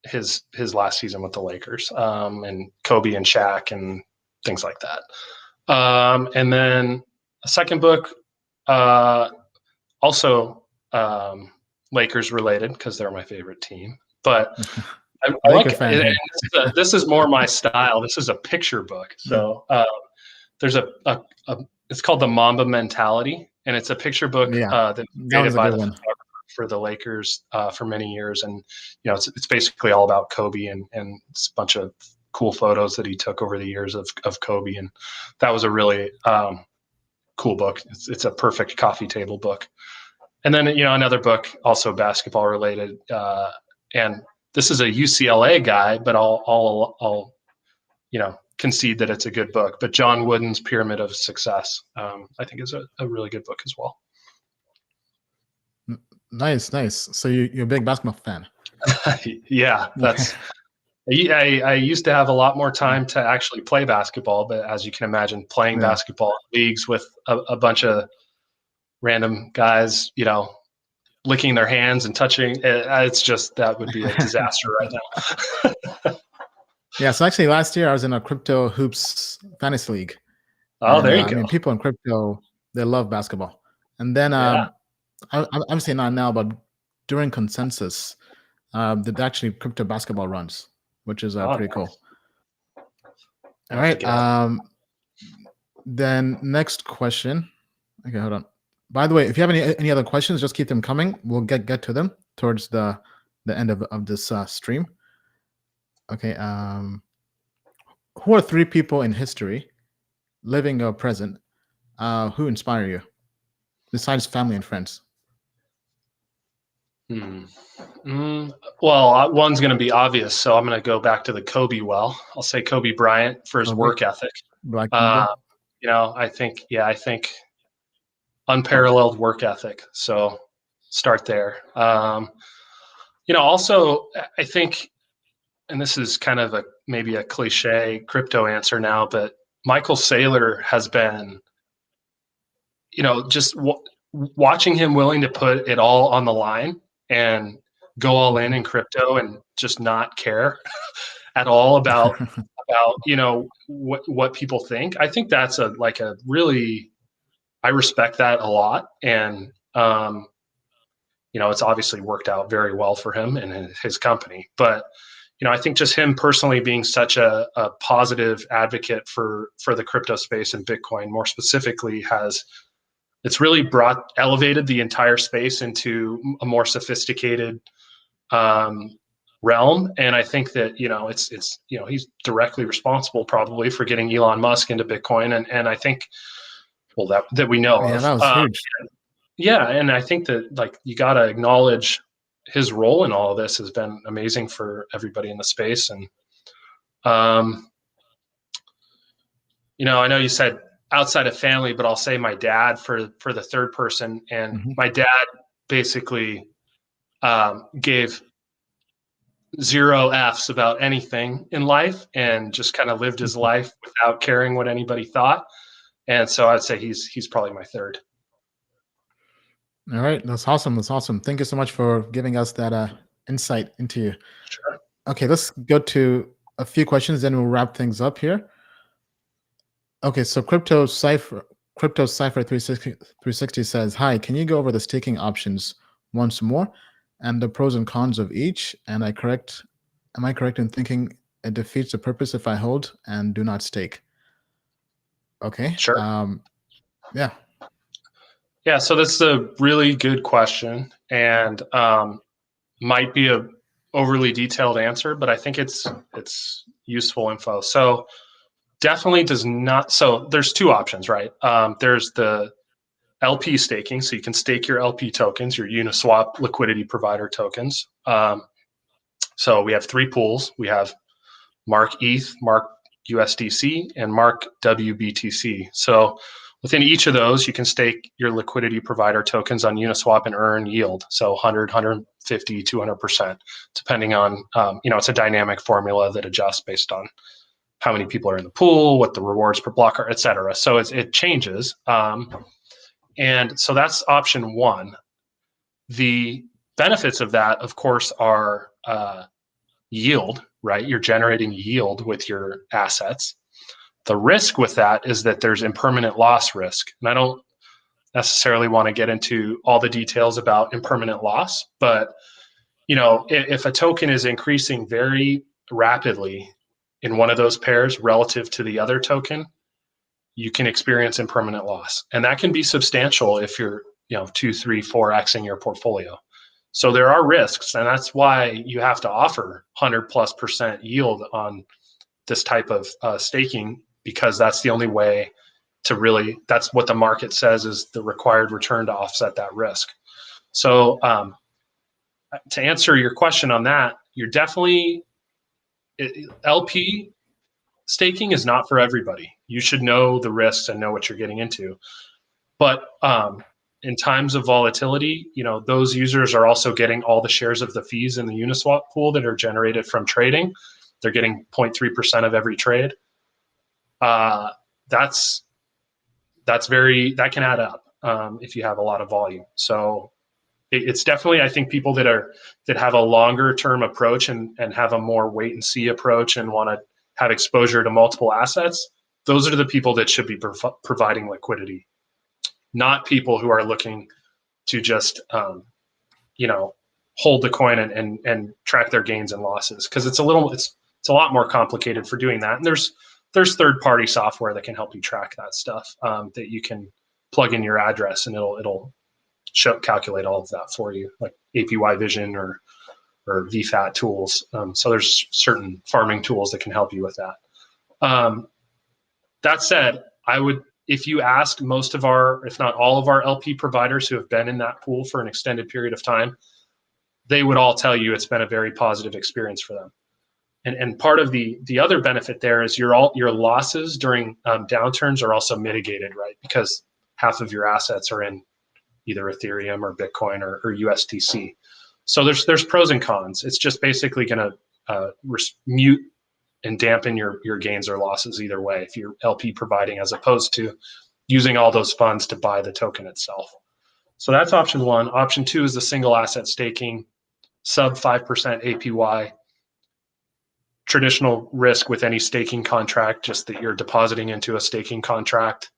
S4: his last season with the Lakers, and Kobe and Shaq and things like that. And then a second book, also Lakers related because they're my favorite team. But I
S3: Laker
S4: like
S3: fan here.
S4: this is more my style. This is a picture book. So there's a it's called the Mamba Mentality, and it's a picture book
S3: Yeah,
S4: that was
S3: that
S4: created
S3: one's a
S4: by
S3: good
S4: the
S3: one.
S4: photographer for the Lakers for many years. And it's basically all about Kobe, and it's a bunch of cool photos that he took over the years of Kobe, and that was a really cool book. It's a perfect coffee table book. And then another book also basketball related, and this is a UCLA guy, but I'll concede that it's a good book. But John Wooden's Pyramid of Success, I think, is a really good book as well.
S3: Nice. So you're a big basketball fan.
S4: Yeah, that's. I used to have a lot more time to actually play basketball, but as you can imagine, playing
S3: Yeah.
S4: basketball leagues with a bunch of random guys, licking their hands and touching, it's just, that would be a disaster right now.
S3: Yeah. So actually, last year I was in a crypto hoops fantasy league.
S4: Oh,
S3: And
S4: there you
S3: I
S4: go.
S3: mean, people in crypto, they love basketball. And then
S4: Yeah.
S3: I'm saying not now, but during consensus, that actually crypto basketball runs, which is
S4: Oh,
S3: pretty
S4: nice.
S3: cool.
S4: I
S3: All
S4: have to
S3: right.
S4: get out.
S3: Then next question. Okay, hold on. By the way, if you have any other questions, just keep them coming. We'll get to them towards the end of this stream. Okay. Who are 3 people in history, living or present, who inspire you, besides family and friends?
S4: Well, one's going to be obvious, so I'm going to go back to the Kobe well. I'll say Kobe Bryant for his
S3: Kobe,
S4: work ethic.
S3: Black
S4: Uh,
S3: Mamba.
S4: I think unparalleled work ethic. So start there. Also, I think, and this is kind of maybe a cliche crypto answer now, but Michael Saylor has been, just watching him willing to put it all on the line and go all in crypto and just not care at all about what people think. I think that's a really, I respect that a lot. And it's obviously worked out very well for him and his company. But I think just him personally being such a positive advocate for the crypto space and Bitcoin more specifically it's really elevated the entire space into a more sophisticated realm. And I think that it's he's directly responsible probably for getting Elon Musk into Bitcoin, and I think that we know
S3: Yeah,
S4: of.
S3: that was huge.
S4: Yeah, and I think that you got to acknowledge his role in all of this has been amazing for everybody in the space. And I know you said outside of family, but I'll say my dad for the third person. And my dad basically gave 0 F's about anything in life and just kind of lived his life without caring what anybody thought. And so I'd say he's probably my third.
S3: All right, that's awesome. Thank you so much for giving us that insight into you.
S4: Sure.
S3: Okay, let's go to a few questions, then we'll wrap things up here. Okay, so Crypto Cipher 360 says, "Hi, can you go over the staking options once more and the pros and cons of each? And am I correct in thinking it defeats the purpose if I hold and do not stake?" Okay.
S4: Sure.
S3: Yeah.
S4: Yeah, so that's a really good question, and might be a overly detailed answer, but I think it's useful info. So definitely does not. So there's 2 options, right? There's the LP staking, so you can stake your LP tokens, your Uniswap liquidity provider tokens. So we have 3 pools. We have Mark ETH, Mark USDC, and Mark WBTC. So within each of those, you can stake your liquidity provider tokens on Uniswap and earn yield. So 100, 150, 200%, depending on, it's a dynamic formula that adjusts based on how many people are in the pool, what the rewards per block are, et cetera. So it changes. And so that's option one. The benefits of that, of course, are yield, right? You're generating yield with your assets. The risk with that is that there's impermanent loss risk. And I don't necessarily want to get into all the details about impermanent loss, but if a token is increasing very rapidly in one of those pairs relative to the other token, you can experience impermanent loss. And that can be substantial if you're, 2, 3, 4xing your portfolio. So there are risks, and that's why you have to offer 100+% yield on this type of staking, because that's the only way to really, that's what the market says is the required return to offset that risk. So to answer your question on that, you're definitely, LP staking is not for everybody. You should know the risks and know what you're getting into. But in times of volatility, those users are also getting all the shares of the fees in the Uniswap pool that are generated from trading. They're getting 0.3% of every trade. That can add up if you have a lot of volume. So it's definitely, I think, people that have a longer term approach and have a more wait and see approach and want to have exposure to multiple assets. Those are the people that should be providing liquidity, not people who are looking to just hold the coin and track their gains and losses, because it's a lot more complicated for doing that. And there's third-party software that can help you track that stuff, that you can plug in your address and it'll calculate all of that for you, like APY Vision or VFAT tools. So there's certain farming tools that can help you with that. That said, if you ask most of our, if not all of our LP providers who have been in that pool for an extended period of time, they would all tell you it's been a very positive experience for them. And part of the other benefit there is your losses during downturns are also mitigated, right? Because half of your assets are in either Ethereum or Bitcoin or USDC. So there's pros and cons. It's just basically going to mute and dampen your gains or losses either way if you're LP providing, as opposed to using all those funds to buy the token itself. So that's option one. Option two is the single asset staking, sub 5% APY. Traditional risk with any staking contract, just that you're depositing into a staking contract,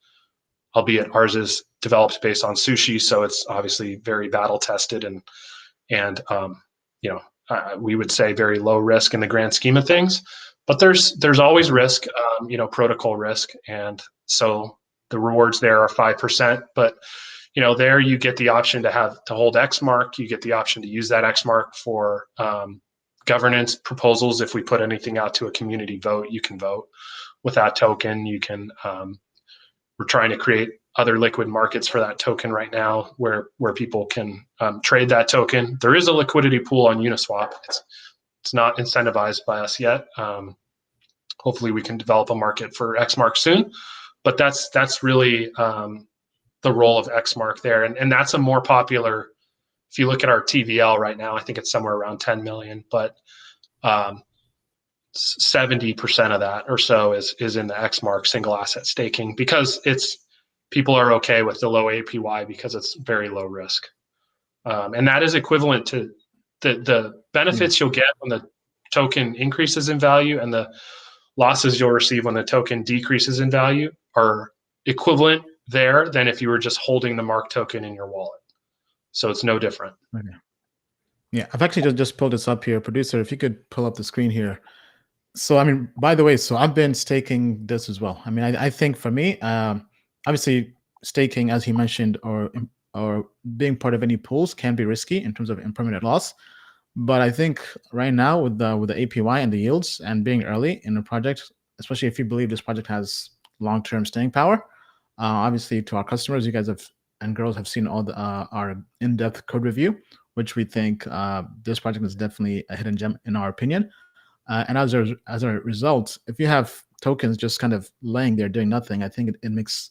S4: albeit ours is developed based on Sushi, so it's obviously very battle tested and we would say very low risk in the grand scheme of things. But there's always risk, protocol risk, and so the rewards there are 5%. But there you get the option to hold XMark. You get the option to use that XMark for governance proposals. If we put anything out to a community vote, you can vote with that token. You can. We're trying to create other liquid markets for that token right now, where people can trade that token. There is a liquidity pool on Uniswap. It's not incentivized by us yet. Hopefully we can develop a market for XMark soon, but that's really the role of XMark there. And that's a more popular, if you look at our TVL right now, I think it's somewhere around 10 million, but 70% of that or so is in the XMark single asset staking, because people are okay with the low APY because it's very low risk. And that is equivalent to the benefits you'll get when the token increases in value, and the losses you'll receive when the token decreases in value are equivalent there than if you were just holding the mark token in your wallet. So it's no different.
S3: Okay. Yeah, I've actually just pulled this up here. Producer, if you could pull up the screen here. So, by the way, so I've been staking this as well. I think for me, obviously staking, as he mentioned, or being part of any pools can be risky in terms of impermanent loss. But I think right now with the APY and the yields and being early in a project, especially if you believe this project has long-term staying power, obviously to our customers, you guys and girls have seen all our in-depth code review, which we think this project is definitely a hidden gem in our opinion. And as a result, if you have tokens just kind of laying there doing nothing, I think it makes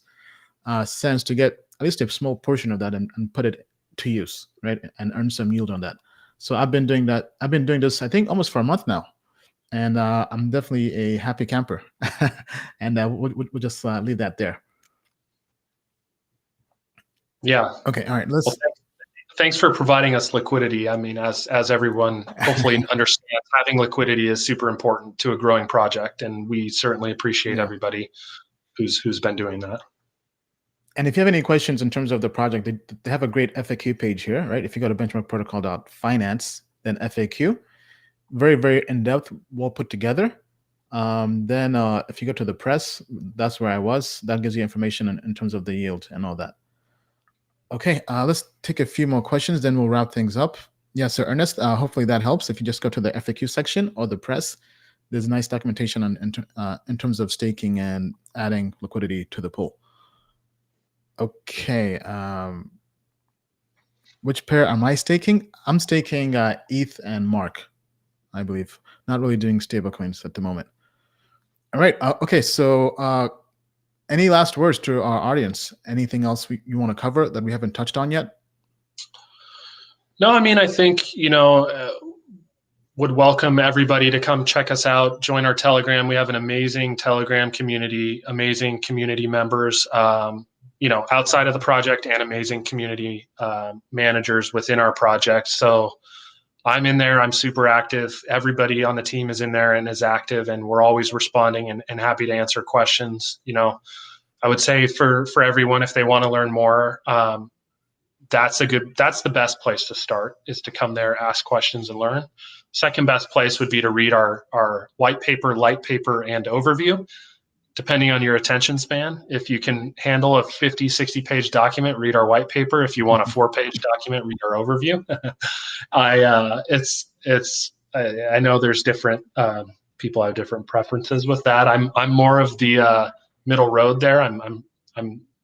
S3: sense to get at least a small portion of that and put it to use, right, and earn some yield on that. So I've been doing that. I've been doing this, I think, almost for a month now, and I'm definitely a happy camper. And we'll just leave that there.
S4: Yeah.
S3: Okay. All right.
S4: Well, thanks for providing us liquidity. I mean, as everyone hopefully understands, having liquidity is super important to a growing project, and we certainly appreciate everybody who's been doing that.
S3: And if you have any questions in terms of the project, they have a great FAQ page here, right? If you go to benchmarkprotocol.finance, then FAQ, very, very in-depth, well put together. Then if you go to the press, that's where I was. That gives you information in terms of the yield and all that. Okay, let's take a few more questions, then we'll wrap things up. Yeah, so Ernest, hopefully that helps. If you just go to the FAQ section or the press, there's nice documentation in terms of staking and adding liquidity to the pool. Okay, which pair am I staking? I'm staking ETH and Mark, I believe. Not really doing stablecoins at the moment. All right, okay, so any last words to our audience? Anything else you want to cover that we haven't touched on yet?
S4: No, I mean, I think, would welcome everybody to come check us out, join our Telegram. We have an amazing Telegram community, amazing community members, outside of the project, and amazing community managers within our project. So I'm in there. I'm super active. Everybody on the team is in there and is active, and we're always responding and happy to answer questions. I would say for everyone, if they want to learn more, that's the best place to start, is to come there, ask questions, and learn. Second best place would be to read our white paper, light paper, and overview, depending on your attention span. If you can handle a 50, 60-page document, read our white paper. If you want a 4-page document, read our overview. I know there's different people have different preferences with that. I'm more of the middle road there. I'm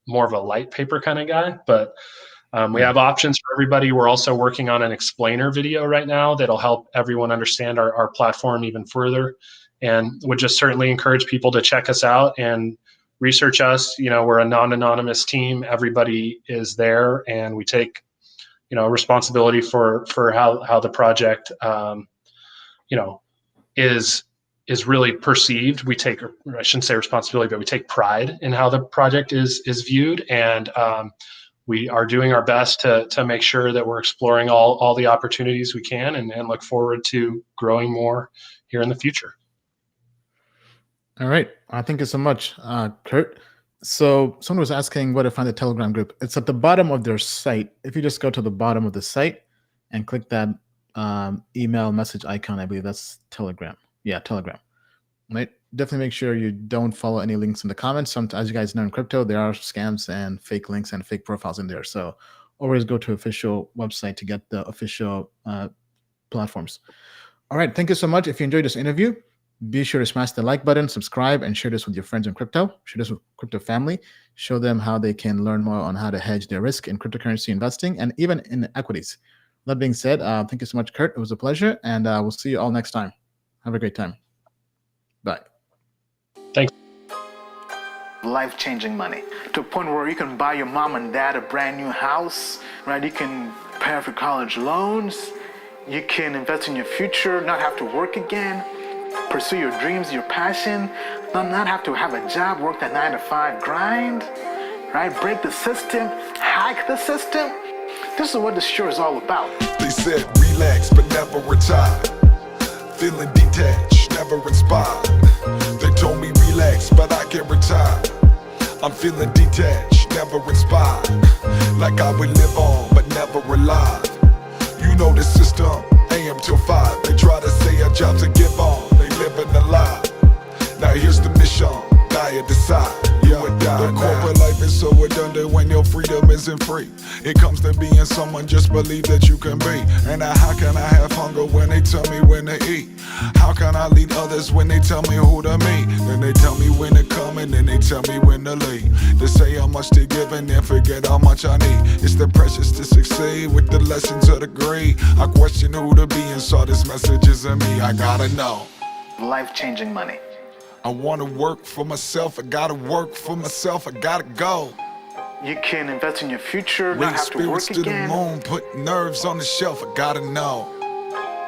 S4: more of a light paper kind of guy, but we have options for everybody. We're also working on an explainer video right now that'll help everyone understand our platform even further, and would just certainly encourage people to check us out and research us. We're a non-anonymous team. Everybody is there, and we take, responsibility for how the project, is really perceived. We take, or I shouldn't say responsibility, but we take pride in how the project is viewed, and we are doing our best to make sure that we're exploring all the opportunities we can, and look forward to growing more here in the future.
S3: All right. Thank you so much, Kurt. So someone was asking where to find the Telegram group. It's at the bottom of their site. If you just go to the bottom of the site and click that email message icon, I believe that's Telegram. Yeah, Telegram. Right. Definitely make sure you don't follow any links in the comments. Sometimes, as you guys know, in crypto, there are scams and fake links and fake profiles in there. So always go to official website to get the official platforms. All right. Thank you so much. If you enjoyed this interview, be sure to smash the like button, subscribe, and share this with your friends in crypto. Share this with crypto family. Show them how they can learn more on how to hedge their risk in cryptocurrency investing and even in equities. That being said, thank you so much, Kurt. It was a pleasure, and we'll see you all next time. Have a great time. Bye.
S4: Thanks.
S3: Life-changing money, to a point where you can buy your mom and dad a brand new house, right? You can pay off your college loans. You can invest in your future, not have to work again. Pursue your dreams, your passion, not have to have a job, work that 9-to-5 grind, right? Break the system, hack the system. This is what this show is all about.
S1: They said relax, but never retire. Feeling detached, never inspired. They told me relax, but I can't retire. I'm feeling detached, never inspired. Like I would live on, but never alive. You know the system, AM till 5. They try to say our jobs to give on. Living a lie. Now here's the mission, die or decide. You would die. The corporate life is so redundant when your freedom isn't free. It comes to being someone, just believe that you can be. And how can I have hunger when they tell me when to eat? How can I lead others when they tell me who to meet? Then they tell me when to come and then they tell me when to leave. They say how much to give and then forget how much I need. It's the precious to succeed with the lessons of the greed. I question who to be and saw this message is in me. I gotta know.
S3: Life-changing money.
S1: I want to work for myself. I gotta work for myself. I gotta go.
S3: You can invest in your future, not have to work
S1: to
S3: again.
S1: The moon, put nerves on the shelf. I gotta know.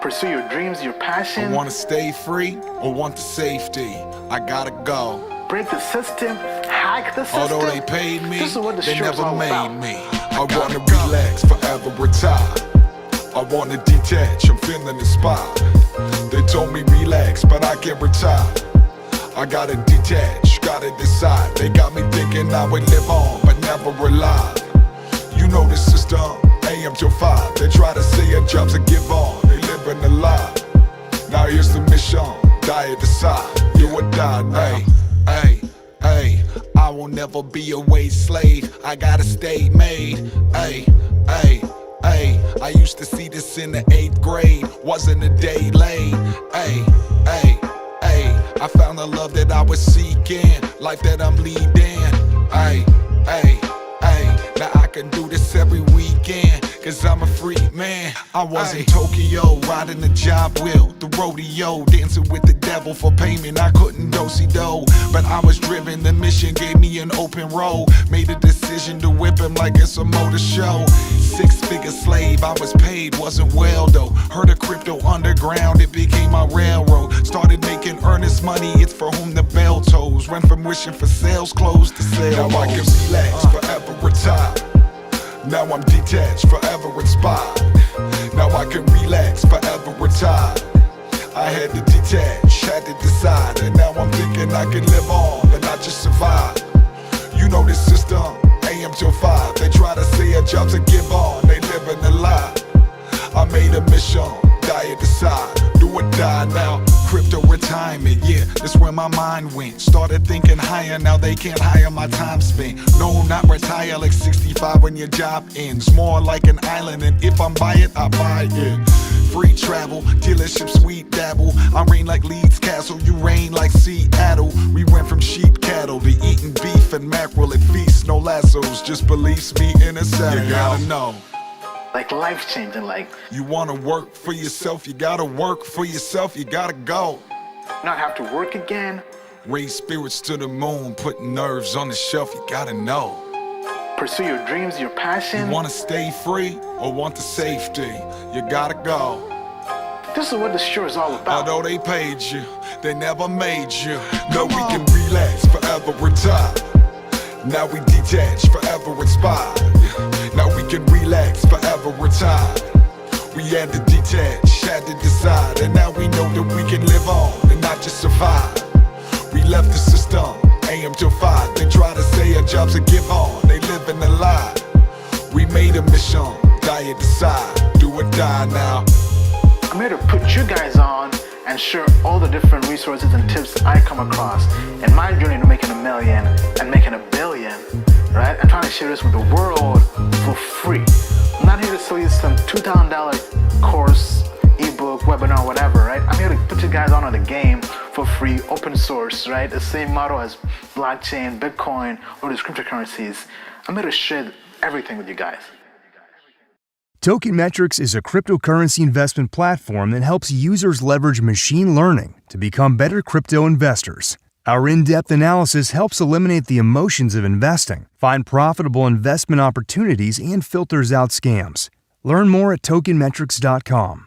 S3: Pursue your dreams, your passion.
S1: I want to stay free or want the safety. I gotta go.
S3: Break the system, hack the system.
S1: Although they paid me,
S3: this is what the
S1: they
S3: show is
S1: never
S3: all
S1: made
S3: about.
S1: me. I wanna relax, forever retire. I wanna detach, I'm feeling inspired. They told me relax, but I can't retire. I gotta detach, gotta decide. They got me thinking I would live on, but never rely. You know the system, AM till 5. They try to say a job's a give on, they living a lie. Now here's the mission, die or decide, do or die now. Hey, I will never be a wage slave, I gotta stay made. Hey, I used to see this in the 8th grade, wasn't a day late. Hey, I found the love that I was seeking, life that I'm leading. Hey, now I can do this every weekend, cause I'm a free man. I was in Tokyo, riding the job wheel, the rodeo, dancing with the devil for payment. I couldn't do-si-do, but I was driven. The mission gave me an open road. Made a decision to whip him like it's a motor show. 6-figure slave, I was paid, wasn't well though. Heard of crypto underground, it became my railroad. Started making earnest money, it's for whom the bell tolls. Went from wishing for sales closed to sales. Now I can relax, forever retire. Now I'm detached, forever inspired. Now I can relax, forever retire. I had to detach, had to decide. And now I'm thinking I can live on and not just survive. You know the system, AM till 5. They try to say a job's a give on, they living a lie. I made a mission, die or decide, do or die now. Crypto retirement, yeah, that's where my mind went. Started thinking higher, now they can't hire my time spent. No, not retire like 65 when your job ends. More like an island, and if I'm by it, I buy it. Free travel, dealership, sweet dabble. I reign like Leeds Castle, you reign like Seattle. We went from sheep cattle to eating beef and mackerel at feast. No lassos, just beliefs me in a saddle. You gotta know.
S3: Like life-changing, like
S1: you wanna work for yourself, you gotta work for yourself, you gotta go.
S3: not have to work again.
S1: Raise spirits to the moon, put nerves on the shelf, you gotta know.
S3: Pursue your dreams, your passion.
S1: You wanna stay free or want the safety, you gotta go.
S3: This is what the show is all about.
S1: Although they paid you, they never made you. No, we can relax, forever retire. Now we detach, forever inspired. Now we can relax, forever retire. We had to detach, had to decide. And now we know that we can live on and not just survive. We left the system, AM till 5. They try to say a job's a give on, they live in a lie. We made a mission, die or decide, do or die now.
S3: I'm here to put you guys on and share all the different resources and tips I come across in my journey to making $1 million and making $1 billion, right? I'm trying to share this with the world for free. I'm not here to sell you some $2,000 course, ebook, webinar, whatever, right? I'm here to put you guys on the game for free, open source, right? The same model as blockchain, Bitcoin, or these cryptocurrencies. I'm here to share everything with you guys.
S2: Token Metrics is a cryptocurrency investment platform that helps users leverage machine learning to become better crypto investors. Our in-depth analysis helps eliminate the emotions of investing, find profitable investment opportunities, and filters out scams. Learn more at tokenmetrics.com.